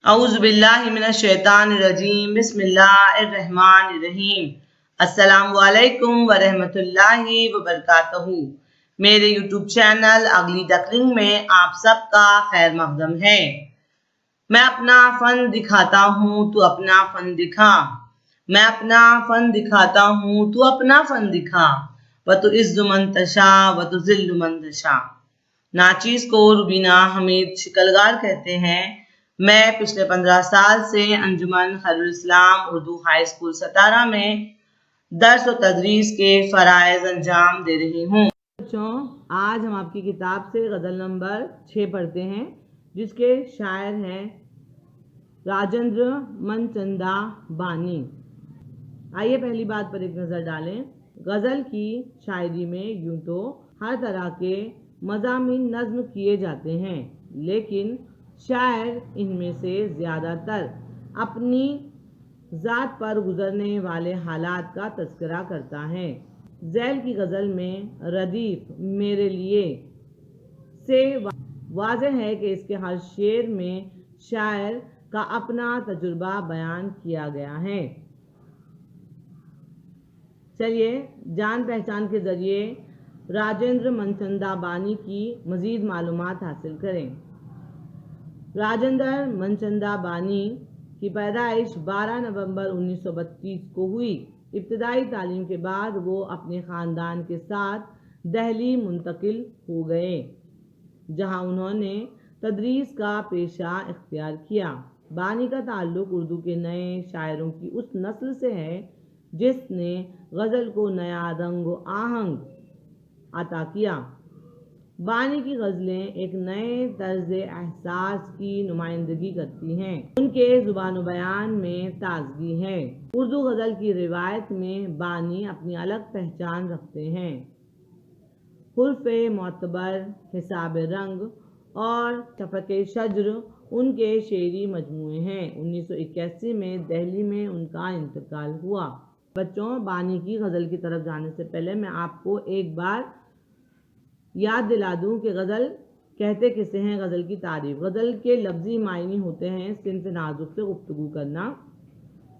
औज़ुबिल्लाहिमिनश्शैतानिर्रजीम बिस्मिल्लाहिर्रहमानिर्रहीम। अस्सलामु अलैकुम वरहमतुल्लाहि वबरकातुहू। मेरे यूट्यूब चैनल अगली डकलिंग में आप सबका खैर मकदम है। मैं अपना फन दिखाता हूँ, तू अपना फन दिखा। मैं अपना फन दिखाता हूँ, तू अपना फन दिखा। व तो इज़्ज़ु मन तशा व तो ज़िल्लु मन तशा। नाचीज़ को रुबीना हमीद शिकलगार कहते हैं। मैं पिछले 15 साल से अंजुमन खैरुल इस्लाम उर्दू हाई स्कूल सतारा में दर्स और तदरीस के फ़राइज़ अंजाम दे रही हूँ। बच्चों, आज हम आपकी किताब से गज़ल नंबर 6 पढ़ते हैं, जिसके शायर हैं राजेंद्र मनचंदा बानी। आइए पहली बात पर एक नज़र डालें। गज़ल की शायरी में यूं तो हर तरह के मज़ामीन नज़्म किए जाते हैं, लेकिन शायर इनमें से ज़्यादातर अपनी ज़ात पर गुज़रने वाले हालात का तज़किरा करता है। ज़ैल की गज़ल में रदीफ़ मेरे लिए से वाज़ेह है कि इसके हर शेर में शायर का अपना तजुर्बा बयान किया गया है। चलिए जान पहचान के ज़रिए राजेंद्र मनचंदा बानी की मज़ीद मालूमात हासिल करें। राजेंद्र मनचंदा बानी की पैदाइश 12 नवंबर 1932 को हुई। इब्तदाई तालीम के बाद वो अपने ख़ानदान के साथ दिल्ली मुंतकिल हो गए, जहां उन्होंने तदरीस का पेशा इख्तियार किया। बानी का ताल्लुक़ उर्दू के नए शायरों की उस नस्ल से है जिसने गज़ल को नया रंग व आहंग अता किया। बानी की गज़लें एक नए तर्ज़ एहसास की नुमाइंदगी करती हैं। उनके ज़ुबान बयान में ताज़गी है। उर्दू गज़ल की रिवायत में बानी अपनी अलग पहचान रखते हैं। हुर्फ़े मोतबर, हिसाब रंग और शफ़क़े शज्र उनके शेरी मजमूए हैं। 1981 में दिल्ली में उनका इंतकाल हुआ। बच्चों, बानी की गज़ल की तरफ जाने से पहले मैं आपको एक बार याद दिला दूं कि गज़ल कहते किसे हैं। गज़ल की तारीफ़। गज़ल के लफ्ज़ी मायने होते हैं सिन्फ़ नाज़ुक से गुफ्तगू करना,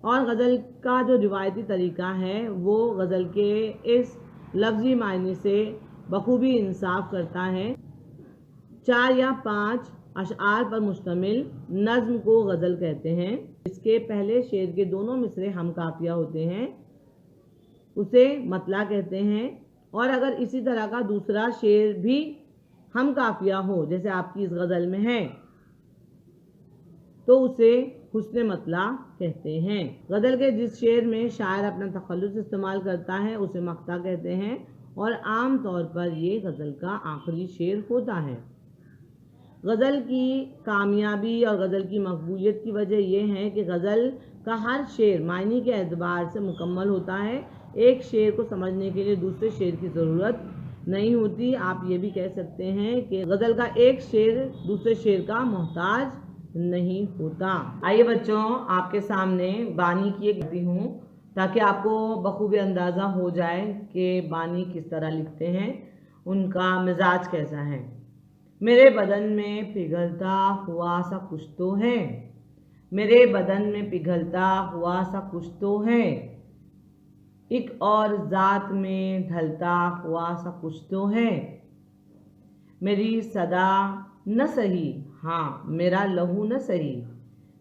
और गज़ल का जो रिवायती तरीक़ा है वो गज़ल के इस लफ्ज़ी मायने से बखूबी इंसाफ करता है। 4 या 5 अशआर पर मुश्तमिल नज़्म को गज़ल कहते हैं। इसके पहले शेर के दोनों मिसरे हम काफ़िया होते हैं, उसे मतला कहते हैं। और अगर इसी तरह का दूसरा शेर भी हम काफ़िया हो, जैसे आपकी इस गज़ल में है, तो उसे हुस्न मतला कहते हैं। गज़ल के जिस शेर में शायर अपना तखल्लुस इस्तेमाल करता है उसे मक्ता कहते हैं, और आम तौर पर ये गज़ल का आखिरी शेर होता है। गज़ल की कामयाबी और गज़ल की मकबूलियत की वजह यह है कि गज़ल का हर शेर मायने के एतबार से मुकम्मल होता है। एक शेर को समझने के लिए दूसरे शेर की ज़रूरत नहीं होती। आप ये भी कह सकते हैं कि गज़ल का एक शेर दूसरे शेर का मोहताज नहीं होता। आइए बच्चों, आपके सामने बानी की एक करती हूँ ताकि आपको बखूबी अंदाज़ा हो जाए कि बानी किस तरह लिखते हैं, उनका मिजाज कैसा है। मेरे बदन में पिघलता हुआ सा कुछ तो है, मेरे बदन में पिघलता हुआ सा कुछ तो है, एक और ज़ात में ढलता हुआ सा कुछ तो है। मेरी सदा न सही, हाँ मेरा लहू न सही,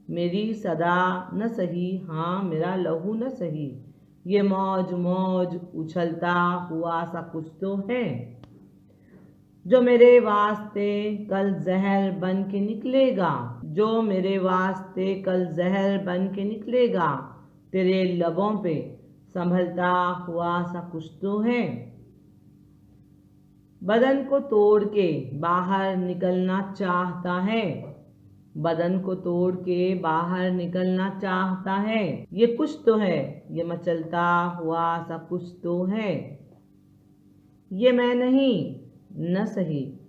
मेरी सदा न सही, हाँ मेरा लहू न सही, ये मौज मौज उछलता हुआ सा कुछ तो है, जो मेरे वास्ते कल जहर बन के निकलेगा, जो मेरे वास्ते कल जहर बन के निकलेगा, तेरे लबों पे संभलता हुआ सा कुछ तो है। बदन को तोड़ के बाहर निकलना चाहता है, बदन को तोड़ के बाहर निकलना चाहता है, ये कुछ तो है, ये मचलता हुआ सा कुछ तो है, ये मैं नहीं न सही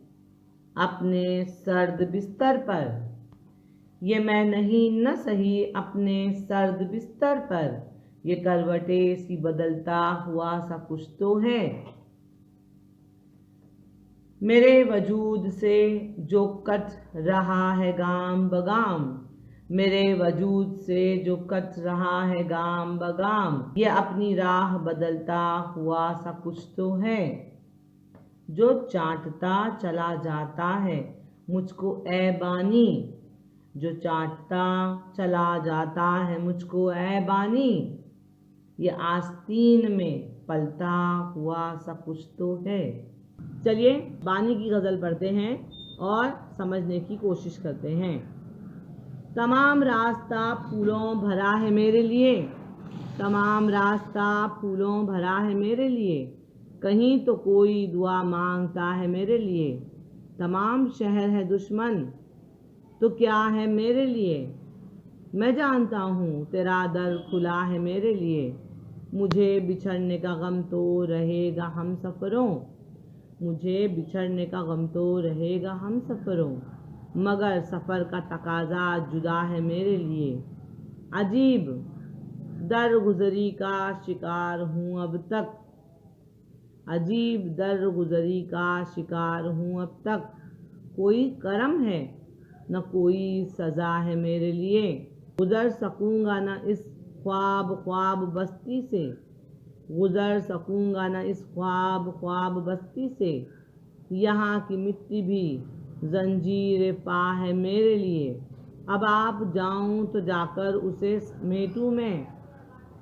अपने सर्द बिस्तर पर, ये मैं नहीं न सही अपने सर्द बिस्तर पर, ये करवटें सी बदलता हुआ सा कुछ तो है। मेरे वजूद से जो कट रहा है गाम बगाम, मेरे वजूद से जो कट रहा है गाम बगाम, ये अपनी राह बदलता हुआ सा कुछ तो है, जो चाटता चला जाता है मुझको ऐ बानी, जो चाटता चला जाता है मुझको ऐ बानी, ये आस्तीन में पलता हुआ सा कुछ तो है। चलिए बानी की गज़ल पढ़ते हैं और समझने की कोशिश करते हैं। तमाम रास्ता फूलों भरा है मेरे लिए, तमाम रास्ता फूलों भरा है मेरे लिए, कहीं तो कोई दुआ मांगता है मेरे लिए। तमाम शहर है दुश्मन तो क्या है मेरे लिए, मैं जानता हूँ तेरा दर खुला है मेरे लिए। मुझे बिछड़ने का गम तो रहेगा हम सफ़रों, मुझे बिछड़ने का गम तो रहेगा हम सफ़रों, मगर सफ़र का तकाजा जुदा है मेरे लिए। अजीब दर गुज़री का शिकार हूँ अब तक, अजीब दर गुज़री का शिकार हूँ अब तक, कोई करम है न कोई सज़ा है मेरे लिए। गुज़र सकूँगा न इस ख्वाब ख्वाब बस्ती से, गुज़र सकूँगा न इस ख्वाब ख्वाब बस्ती से, यहाँ की मिट्टी भी जंजीर पा है मेरे लिए। अब आप जाऊँ तो जाकर उसे समेटूँ मैं,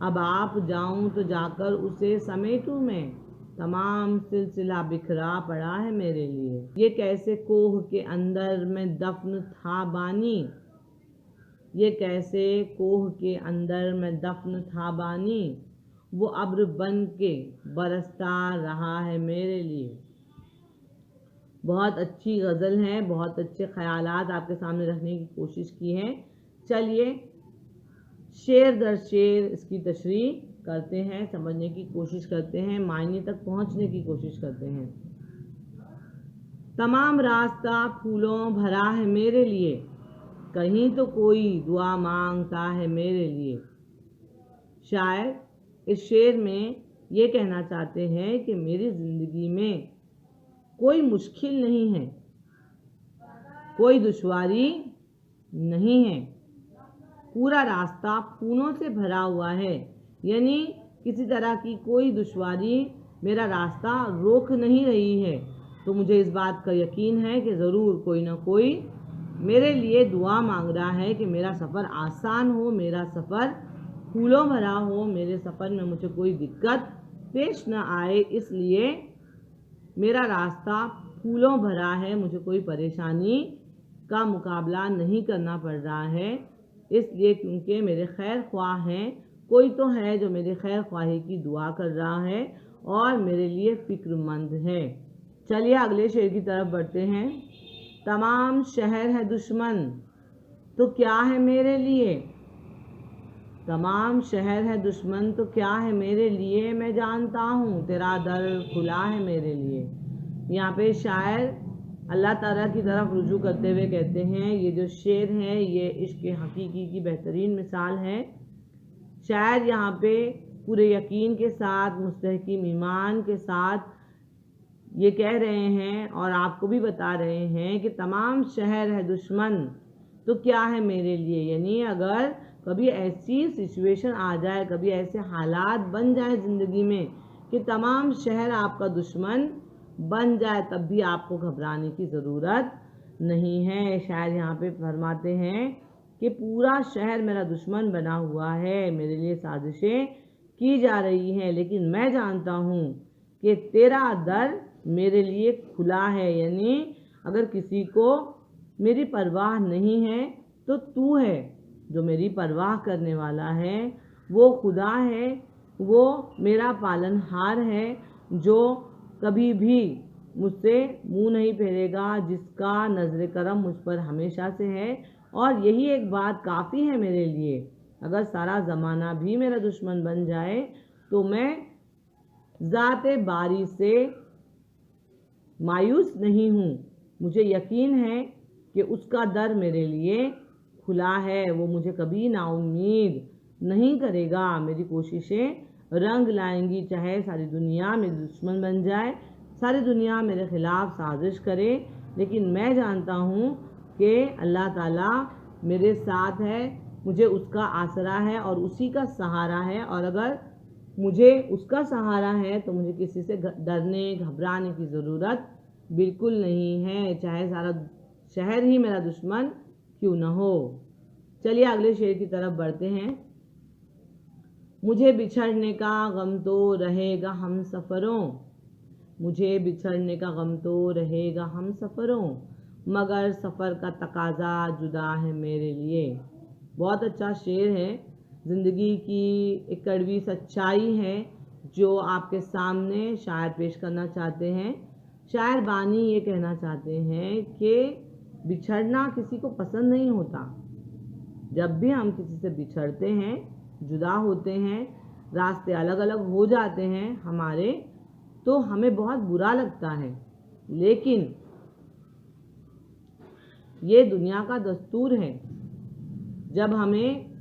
अब आप जाऊँ तो जाकर उसे समेटूँ मैं, तमाम सिलसिला बिखरा पड़ा है मेरे लिए। ये कैसे कोह के अंदर में दफन था बानी, ये कैसे कोह के अंदर में दफन था बानी, वो अब्र बन के बरसता रहा है मेरे लिए। बहुत अच्छी गज़ल है, बहुत अच्छे ख़यालात आपके सामने रखने की कोशिश की है। चलिए शेर दर शेर इसकी तशरीह करते हैं, समझने की कोशिश करते हैं, मायने तक पहुंचने की कोशिश करते हैं। तमाम रास्ता फूलों भरा है मेरे लिए, कहीं तो कोई दुआ मांगता है मेरे लिए। शायर इस शेर में ये कहना चाहते हैं कि मेरी ज़िंदगी में कोई मुश्किल नहीं है, कोई दुश्वारी नहीं है, पूरा रास्ता फूलों से भरा हुआ है, यानी किसी तरह की कोई दुश्वारी मेरा रास्ता रोक नहीं रही है। तो मुझे इस बात का यकीन है कि ज़रूर कोई ना कोई मेरे लिए दुआ मांग रहा है कि मेरा सफ़र आसान हो, मेरा सफ़र फूलों भरा हो, मेरे सफ़र में मुझे कोई दिक्कत पेश न आए, इसलिए मेरा रास्ता फूलों भरा है, मुझे कोई परेशानी का मुकाबला नहीं करना पड़ रहा है, इसलिए क्योंकि मेरे खैर ख्वाह हैं, कोई तो है जो मेरे खैर ख्वाही की दुआ कर रहा है और मेरे लिए फ़िक्रमंद है। चलिए अगले शेर की तरफ बढ़ते हैं। तमाम शहर है दुश्मन तो क्या है मेरे लिए, तमाम शहर है दुश्मन तो क्या है मेरे लिए, मैं जानता हूँ तेरा दर खुला है मेरे लिए। यहाँ पे शायर अल्लाह ताला की तरफ रुजू करते हुए कहते हैं, ये जो शेर है ये इश्क हकीकी की बेहतरीन मिसाल है। शायर यहाँ पे पूरे यकीन के साथ, मुस्तहकीम ईमान के साथ ये कह रहे हैं और आपको भी बता रहे हैं कि तमाम शहर है दुश्मन तो क्या है मेरे लिए, यानी अगर कभी ऐसी सिचुएशन आ जाए, कभी ऐसे हालात बन जाए ज़िंदगी में कि तमाम शहर आपका दुश्मन बन जाए, तब भी आपको घबराने की ज़रूरत नहीं है। शायद यहाँ पे फरमाते हैं कि पूरा शहर मेरा दुश्मन बना हुआ है, मेरे लिए साजिशें की जा रही हैं, लेकिन मैं जानता हूँ कि तेरा दर मेरे लिए खुला है, यानी अगर किसी को मेरी परवाह नहीं है तो तू है जो मेरी परवाह करने वाला है, वो खुदा है, वो मेरा पालनहार है जो कभी भी मुझसे मुंह नहीं फेरेगा, जिसका नज़र करम मुझ पर हमेशा से है। और यही एक बात काफ़ी है मेरे लिए, अगर सारा ज़माना भी मेरा दुश्मन बन जाए तो मैं ज़ाते बारी से मायूस नहीं हूँ, मुझे यकीन है कि उसका दर मेरे लिए खुला है, वो मुझे कभी नाउम्मीद नहीं करेगा। मेरी कोशिशें रंग लाएंगी, चाहे सारी दुनिया मेरी दुश्मन बन जाए, सारी दुनिया मेरे ख़िलाफ़ साजिश करे, लेकिन मैं जानता हूँ कि अल्लाह ताला मेरे साथ है, मुझे उसका आसरा है और उसी का सहारा है, और अगर मुझे उसका सहारा है तो मुझे किसी से डरने घबराने की ज़रूरत बिल्कुल नहीं है, चाहे सारा शहर ही मेरा दुश्मन क्यों न हो। चलिए अगले शेर की तरफ बढ़ते हैं। मुझे बिछड़ने का गम तो रहेगा हम सफ़रों, मुझे बिछड़ने का गम तो रहेगा हम सफ़रों, मगर सफ़र का तकाजा जुदा है मेरे लिए। बहुत अच्छा शेर है, ज़िंदगी की एक कड़वी सच्चाई है जो आपके सामने शायर पेश करना चाहते हैं। शायर बानी ये कहना चाहते हैं कि बिछड़ना किसी को पसंद नहीं होता। जब भी हम किसी से बिछड़ते हैं, जुदा होते हैं, रास्ते अलग अलग हो जाते हैं हमारे, तो हमें बहुत बुरा लगता है, लेकिन ये दुनिया का दस्तूर है। जब हमें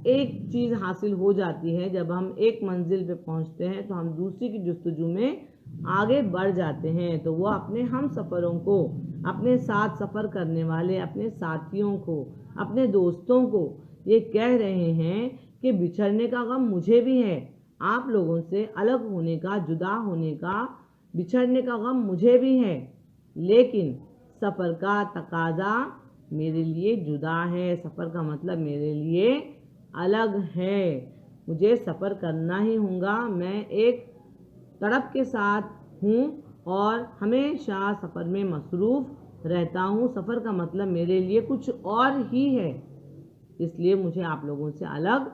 एक चीज़ हासिल हो जाती है, जब हम एक मंजिल पे पहुंचते हैं, तो हम दूसरी की जुस्तजू में आगे बढ़ जाते हैं। तो वो अपने हम सफ़रों को, अपने साथ सफ़र करने वाले अपने साथियों को, अपने दोस्तों को ये कह रहे हैं कि बिछड़ने का गम मुझे भी है, आप लोगों से अलग होने का, जुदा होने का, बिछड़ने का गम मुझे भी है, लेकिन सफ़र का तकाजा मेरे लिए जुदा है, सफ़र का मतलब मेरे लिए अलग है, मुझे सफ़र करना ही होगा। मैं एक तड़प के साथ हूँ और हमेशा सफ़र में मसरूफ़ रहता हूँ। सफ़र का मतलब मेरे लिए कुछ और ही है, इसलिए मुझे आप लोगों से अलग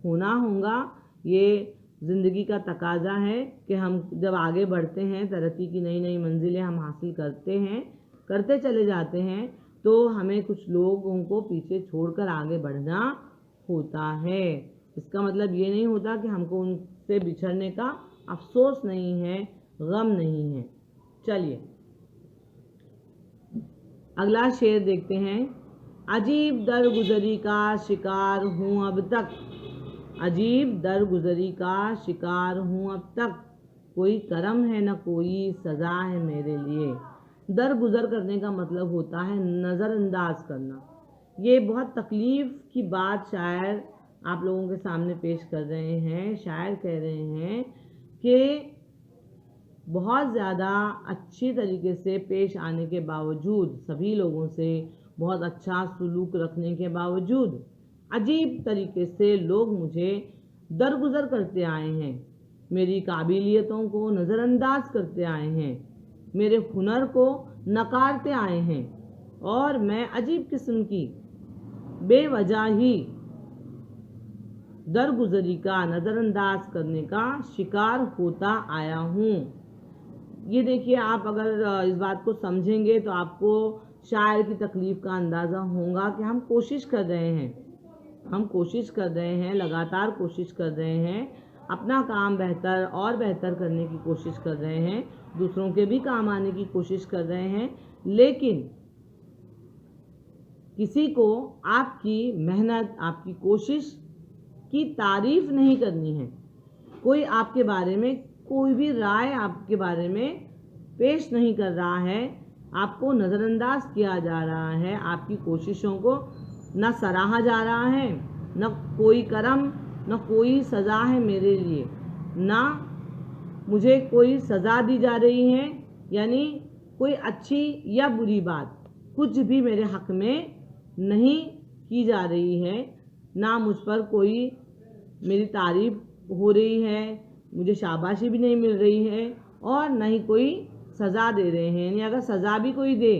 होना होगा। ये ज़िंदगी का तकाजा है कि हम जब आगे बढ़ते हैं, तरक्की की नई नई मंजिलें हम हासिल करते हैं, करते चले जाते हैं, तो हमें कुछ लोगों को पीछे छोड़कर आगे बढ़ना होता है। इसका मतलब ये नहीं होता कि हमको उनसे बिछड़ने का अफसोस नहीं है, गम नहीं है। चलिए अगला शेर देखते हैं। अजीब दरगुजरी का शिकार हूँ अब तक, अजीब दरगुजरी का शिकार हूँ अब तक, कोई करम है न कोई सज़ा है मेरे लिए। दरगुजर करने का मतलब होता है नज़रअंदाज करना। ये बहुत तकलीफ़ की बात शायर आप लोगों के सामने पेश कर रहे हैं। शायर कह रहे हैं कि बहुत ज़्यादा अच्छी तरीके से पेश आने के बावजूद, सभी लोगों से बहुत अच्छा सलूक रखने के बावजूद, अजीब तरीके से लोग मुझे दरगुजर करते आए हैं, मेरी काबिलियतों को नज़रअंदाज करते आए हैं, मेरे हुनर को नकारते आए हैं, और मैं अजीब किस्म की बेवजह ही दरगुजरी का, नज़रअंदाज करने का शिकार होता आया हूँ। ये देखिए, आप अगर इस बात को समझेंगे तो आपको शायर की तकलीफ़ का अंदाज़ा होगा कि हम कोशिश कर रहे हैं, हम कोशिश कर रहे हैं, लगातार कोशिश कर रहे हैं, अपना काम बेहतर और बेहतर करने की कोशिश कर रहे हैं, दूसरों के भी काम आने की कोशिश कर रहे हैं, लेकिन किसी को आपकी मेहनत, आपकी कोशिश की तारीफ़ नहीं करनी है। कोई आपके बारे में कोई भी राय आपके बारे में पेश नहीं कर रहा है, आपको नज़रअंदाज किया जा रहा है, आपकी कोशिशों को न सराहा जा रहा है, न कोई करम, न कोई सज़ा है मेरे लिए, ना मुझे कोई सज़ा दी जा रही है, यानी कोई अच्छी या बुरी बात कुछ भी मेरे हक़ में नहीं की जा रही है, ना मुझ पर कोई मेरी तारीफ़ हो रही है, मुझे शाबाशी भी नहीं मिल रही है, और न ही कोई सज़ा दे रहे हैं। यानी अगर सज़ा भी कोई दे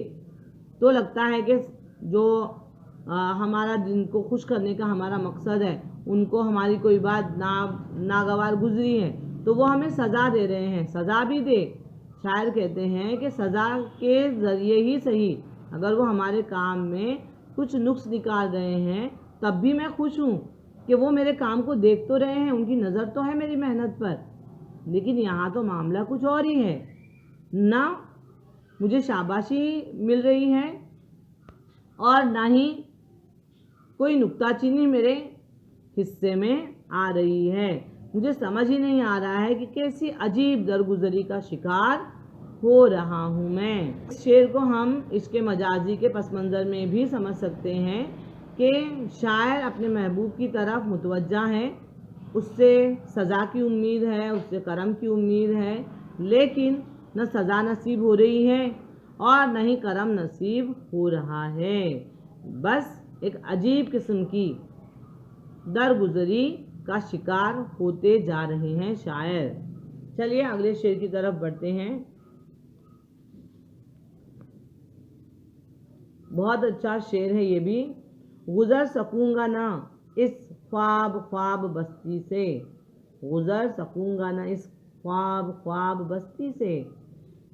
तो लगता है कि जो हमारा जिनको खुश करने का हमारा मकसद है, उनको हमारी कोई बात नागवार गुजरी है, तो वो हमें सज़ा दे रहे हैं। सज़ा भी दे, शायर कहते हैं कि सज़ा के ज़रिए ही सही, अगर वो हमारे काम में कुछ नुक्स निकाल रहे हैं, तब भी मैं खुश हूँ कि वो मेरे काम को देख तो रहे हैं, उनकी नज़र तो है मेरी मेहनत पर। लेकिन यहाँ तो मामला कुछ और ही है, ना मुझे शाबाशी मिल रही है और ना ही कोई नुक्ताचीनी मेरे हिस्से में आ रही है। मुझे समझ ही नहीं आ रहा है कि कैसी अजीब दरगुजरी का शिकार हो रहा हूँ मैं। इस शेर को हम इसके मजाजी के पस मंज़र में भी समझ सकते हैं कि शायर अपने महबूब की तरफ मुतवज्जा है, उससे सज़ा की उम्मीद है, उससे करम की उम्मीद है, लेकिन न सज़ा नसीब हो रही है और न ही करम नसीब हो रहा है। बस एक अजीब किस्म की दरगुजरी का शिकार होते जा रहे हैं शायर। चलिए अगले शेर की तरफ बढ़ते हैं। बहुत अच्छा शेर है ये भी। गुज़र सकूँगा ना इस ख्वाब ख्वाब बस्ती से, गुज़र सकूँगा ना इस ख्वाब ख्वाब बस्ती से,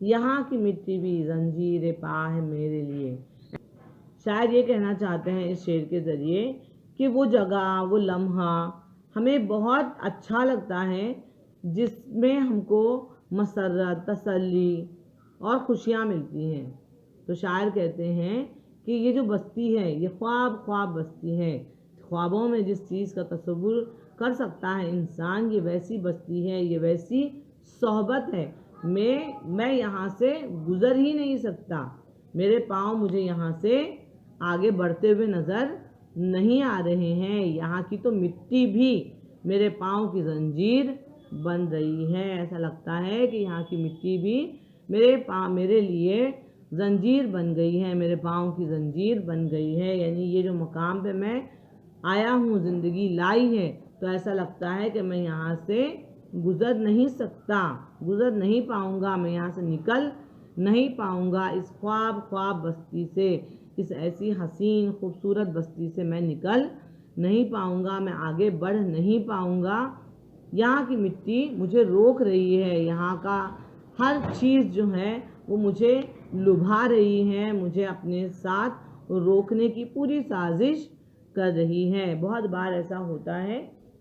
यहाँ की मिट्टी भी जंजीर पा है मेरे लिए। शायद ये कहना चाहते हैं इस शेर के ज़रिए कि वो जगह, वो लम्हा हमें बहुत अच्छा लगता है जिसमें हमको मसरत, तसल्ली और खुशियाँ मिलती हैं। तो शायर कहते हैं कि ये जो बस्ती है ये ख्वाब ख्वाब बस्ती है। ख्वाबों में जिस चीज़ का तसव्वुर कर सकता है इंसान, ये वैसी बस्ती है, ये वैसी सोहबत है। मैं यहाँ से गुज़र ही नहीं सकता। मेरे पाँव मुझे यहाँ से आगे बढ़ते हुए नज़र नहीं आ रहे हैं। यहाँ की तो मिट्टी भी मेरे पाँव की जंजीर बन रही है। ऐसा लगता है कि यहाँ की मिट्टी भी मेरे लिए जंजीर बन गई है, मेरे पाँव की जंजीर बन गई है। यानी ये जो मकाम पे मैं आया हूँ, ज़िंदगी लाई है, तो ऐसा लगता है कि मैं यहाँ से गुज़र नहीं सकता, गुज़र नहीं पाऊँगा, मैं यहाँ से निकल नहीं पाऊँगा। इस ख्वाब ख्वाब बस्ती से, इस ऐसी हसीन खूबसूरत बस्ती से मैं निकल नहीं पाऊँगा, मैं आगे बढ़ नहीं पाऊँगा। यहाँ की मिट्टी मुझे रोक रही है, यहाँ का हर चीज़ जो है वो मुझे लुभा रही है, मुझे अपने साथ रोकने की पूरी साजिश कर रही है। बहुत बार ऐसा होता है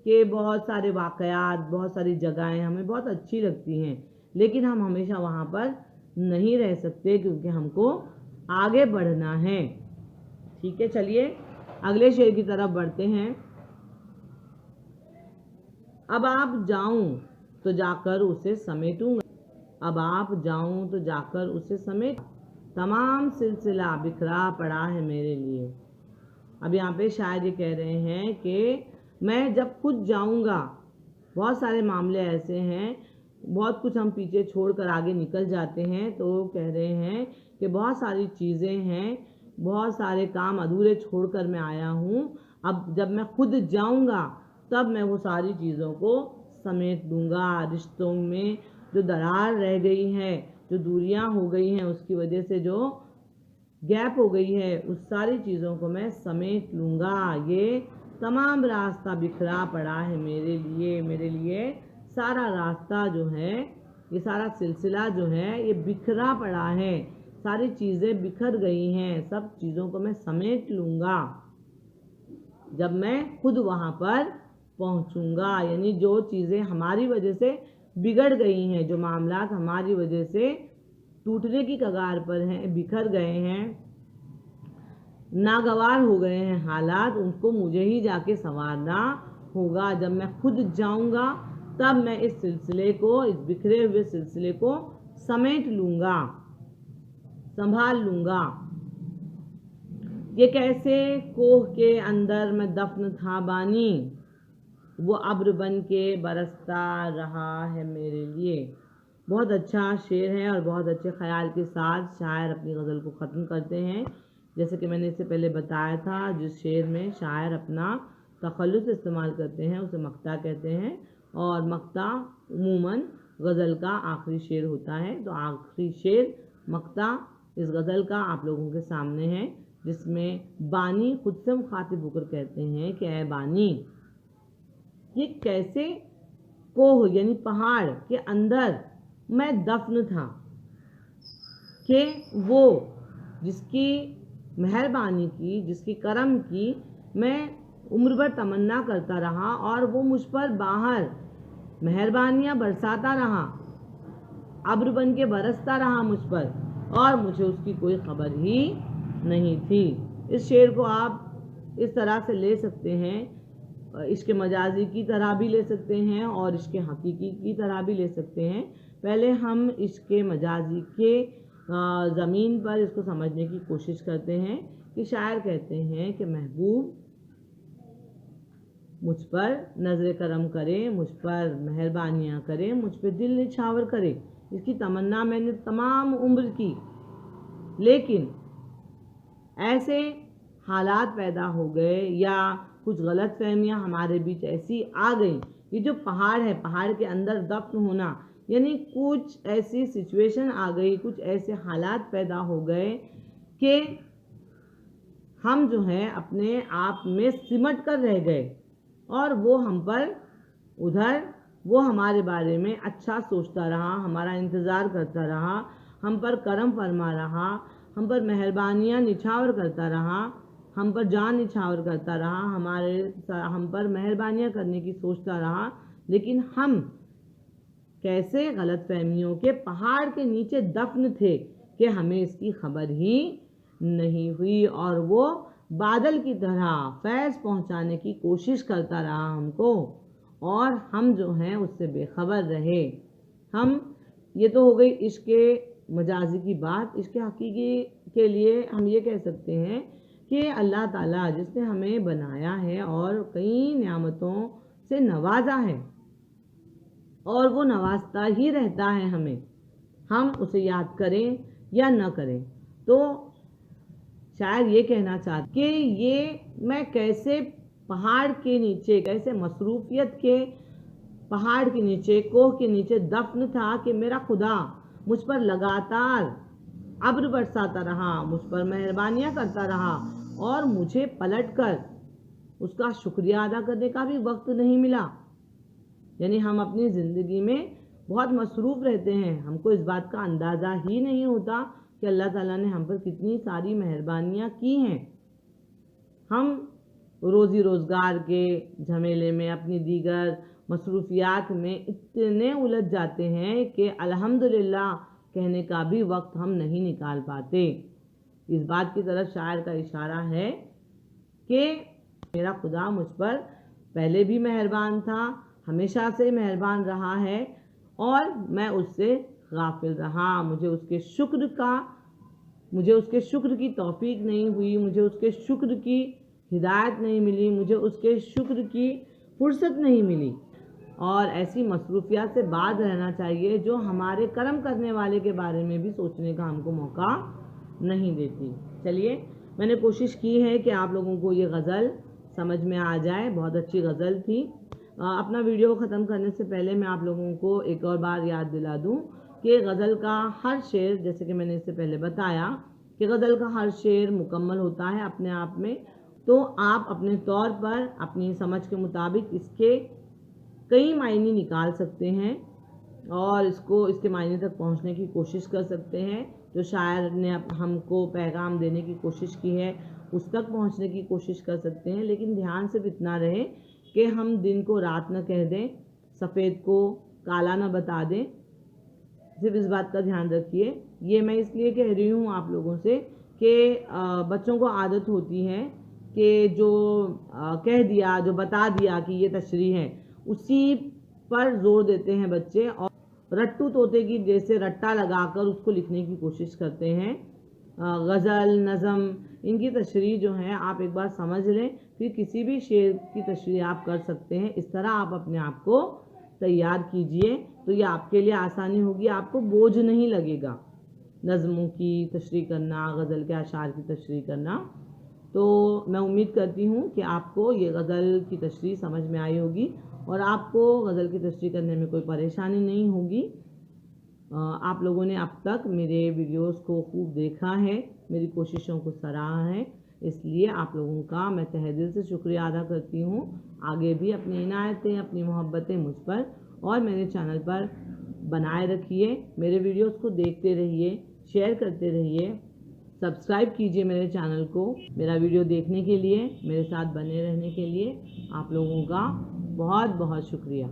कि बहुत सारे वाक़यात, बहुत सारी जगहें हमें बहुत अच्छी लगती हैं, लेकिन हम हमेशा वहाँ पर नहीं रह सकते क्योंकि हमको आगे बढ़ना है। ठीक है, चलिए अगले शेर की तरफ बढ़ते हैं। अब आप जाऊं तो जाकर उसे समेटूंगा, अब आप जाऊं तो जाकर उसे समेट, तमाम सिलसिला बिखरा पड़ा है मेरे लिए। अब यहाँ पे शायद ये कह रहे हैं कि मैं जब खुद जाऊंगा, बहुत सारे मामले ऐसे हैं, बहुत कुछ हम पीछे छोड़कर आगे निकल जाते हैं, तो कह रहे हैं कि बहुत सारी चीज़ें हैं, बहुत सारे काम अधूरे छोड़कर मैं आया हूँ। अब जब मैं खुद जाऊंगा तब मैं वो सारी चीज़ों को समेट दूंगा। रिश्तों में जो दरार रह गई है, जो दूरियां हो गई हैं, उसकी वजह से जो गैप हो गई है, उस सारी चीज़ों को मैं समेट लूँगा। ये तमाम रास्ता बिखरा पड़ा है मेरे लिए सारा रास्ता जो है, ये सारा सिलसिला जो है ये बिखरा पड़ा है, सारी चीज़ें बिखर गई हैं, सब चीज़ों को मैं समेट लूँगा जब मैं खुद वहाँ पर पहुँचूँगा। यानी जो चीज़ें हमारी वजह से बिगड़ गई हैं, जो मामलात हमारी वजह से टूटने की कगार पर हैं, बिखर गए हैं, नागवार हो गए हैं हालात, उनको मुझे ही जाके संवारना होगा। जब मैं खुद जाऊंगा तब मैं इस सिलसिले को, इस बिखरे हुए सिलसिले को समेट लूँगा, संभाल लूँगा। ये कैसे कोह के अंदर मैं दफन था बानी, वो अब्र बन के बरसता रहा है मेरे लिए। बहुत अच्छा शेर है और बहुत अच्छे ख्याल के साथ शायर अपनी गज़ल को ख़त्म करते हैं। जैसे कि मैंने इससे पहले बताया था, जिस शेर में शायर अपना तखल्लुस इस्तेमाल करते हैं उसे मक्ता कहते हैं, और मक्ता उमूमन गज़ल का आखिरी शेर होता है। तो आखिरी शेर मक्ता इस गज़ल का आप लोगों के सामने है, जिसमें बानी खुद से मुखातिब होकर कहते हैं कि ऐ बानी, ये कैसे कोह यानी पहाड़ के अंदर मैं दफन था, कि वो जिसकी मेहरबानी की, जिसकी करम की मैं उम्र भर तमन्ना करता रहा और वो मुझ पर बाहर मेहरबानियाँ बरसाता रहा, अब्र बन के बरसता रहा मुझ पर, और मुझे उसकी कोई खबर ही नहीं थी। इस शेर को आप इस तरह से ले सकते हैं, इसके मजाजी की तरह भी ले सकते हैं और इसके हकीकी की तरह भी ले सकते हैं। पहले हम इसके मजाजी के ज़मीन पर इसको समझने की कोशिश करते हैं कि शायर कहते हैं कि महबूब मुझ पर नज़र करम करे, मुझ पर मेहरबानियाँ करे, मुझ पर दिल निछावर करे। इसकी तमन्ना मैंने तमाम उम्र की, लेकिन ऐसे हालात पैदा हो गए या कुछ गलत फहमियाँ हमारे बीच ऐसी आ गई। ये जो पहाड़ है, पहाड़ के अंदर दफन होना, यानी कुछ ऐसी सिचुएशन आ गई, कुछ ऐसे हालात पैदा हो गए कि हम जो है अपने आप में सिमट कर रह गए और वो हम पर उधर वो हमारे बारे में अच्छा सोचता रहा, हमारा इंतज़ार करता रहा, हम पर करम फरमा रहा, हम पर मेहरबानियाँ निछावर करता रहा, हम पर जान निछावर करता रहा, हम पर मेहरबानियाँ करने की सोचता रहा। लेकिन हम कैसे गलतफहमियों के पहाड़ के नीचे दफन थे कि हमें इसकी खबर ही नहीं हुई और वो बादल की तरह फैज़ पहुंचाने की कोशिश करता रहा हमको, और हम जो हैं उससे बेखबर रहे। ये तो हो गई इश्क़ मजाजी की बात। इश्क़ हकीकी के लिए हम ये कह सकते हैं कि अल्लाह ताला जिसने हमें बनाया है और कई नेमतों से नवाजा है और वो नवाजता ही रहता है हमें, हम उसे याद करें या न करें। तो शायद ये कहना चाहती कि ये मैं कैसे पहाड़ के नीचे, कैसे मसरूफियत के पहाड़ के नीचे, कोह के नीचे दफन था कि मेरा खुदा मुझ पर लगातार अब्र बरसाता रहा, मुझ पर मेहरबानियाँ करता रहा और मुझे पलटकर उसका शुक्रिया अदा करने का भी वक्त नहीं मिला। यानी हम अपनी ज़िंदगी में बहुत मसरूफ़ रहते हैं, हमको इस बात का अंदाज़ा ही नहीं होता कि अल्लाह ताला ने हम पर कितनी सारी मेहरबानियाँ की हैं। हम रोज़ी रोज़गार के झमेले में, अपनी दीगर मसरूफियात में इतने उलझ जाते हैं कि अल्हम्दुलिल्लाह कहने का भी वक्त हम नहीं निकाल पाते। इस बात की तरफ शायर का इशारा है कि मेरा खुदा मुझ पर पहले भी मेहरबान था, हमेशा से मेहरबान रहा है और मैं उससे गाफिल रहा। मुझे उसके शुक्र की तौफीक नहीं हुई, मुझे उसके शुक्र की हिदायत नहीं मिली, मुझे उसके शुक्र की फुर्सत नहीं मिली। और ऐसी मसरूफियात से बाज रहना चाहिए जो हमारे कर्म करने वाले के बारे में भी सोचने का हमको मौका नहीं देती। चलिए, मैंने कोशिश की है कि आप लोगों को ये गज़ल समझ में आ जाए। बहुत अच्छी गज़ल थी। अपना वीडियो ख़त्म करने से पहले मैं आप लोगों को एक और बार याद दिला दूं कि गज़ल का हर शेर, जैसे कि मैंने इससे पहले बताया कि गज़ल का हर शेर मुकम्मल होता है अपने आप में। तो आप अपने तौर पर अपनी समझ के मुताबिक इसके कई मायने निकाल सकते हैं और इसके मायने तक पहुंचने की कोशिश कर सकते हैं। जो शायर ने हमको पैगाम देने की कोशिश की है उस तक पहुंचने की कोशिश कर सकते हैं। लेकिन ध्यान सिर्फ इतना रहे कि हम दिन को रात न कह दें, सफ़ेद को काला न बता दें। सिर्फ इस बात का ध्यान रखिए। ये मैं इसलिए कह रही हूँ आप लोगों से कि बच्चों को आदत होती है कि जो कह दिया, जो बता दिया कि ये तशरीह है, उसी पर जोर देते हैं बच्चे और रट्टू तोते की जैसे रट्टा लगाकर उसको लिखने की कोशिश करते हैं। गज़ल, नज़म, इनकी तशरीह जो है आप एक बार समझ लें, फिर किसी भी शेर की तशरीह आप कर सकते हैं। इस तरह आप अपने आप को तैयार कीजिए तो ये आपके लिए आसानी होगी, आपको बोझ नहीं लगेगा नज़मों की तशरीह करना, गज़ल के अशार की तशरीह करना। तो मैं उम्मीद करती हूँ कि आपको ये गज़ल की तशरीह समझ में आई होगी और आपको गज़ल की तशरीह करने में कोई परेशानी नहीं होगी। आप लोगों ने अब तक मेरे वीडियोस को खूब देखा है, मेरी कोशिशों को सराहा है, इसलिए आप लोगों का मैं तहे दिल से शुक्रिया अदा करती हूँ। आगे भी अपनी इनायतें, अपनी मोहब्बतें मुझ पर और मेरे चैनल पर बनाए रखिए। मेरे वीडियोस को देखते रहिए, शेयर करते रहिए, सब्सक्राइब कीजिए मेरे चैनल को। मेरा वीडियो देखने के लिए, मेरे साथ बने रहने के लिए आप लोगों का बहुत बहुत शुक्रिया।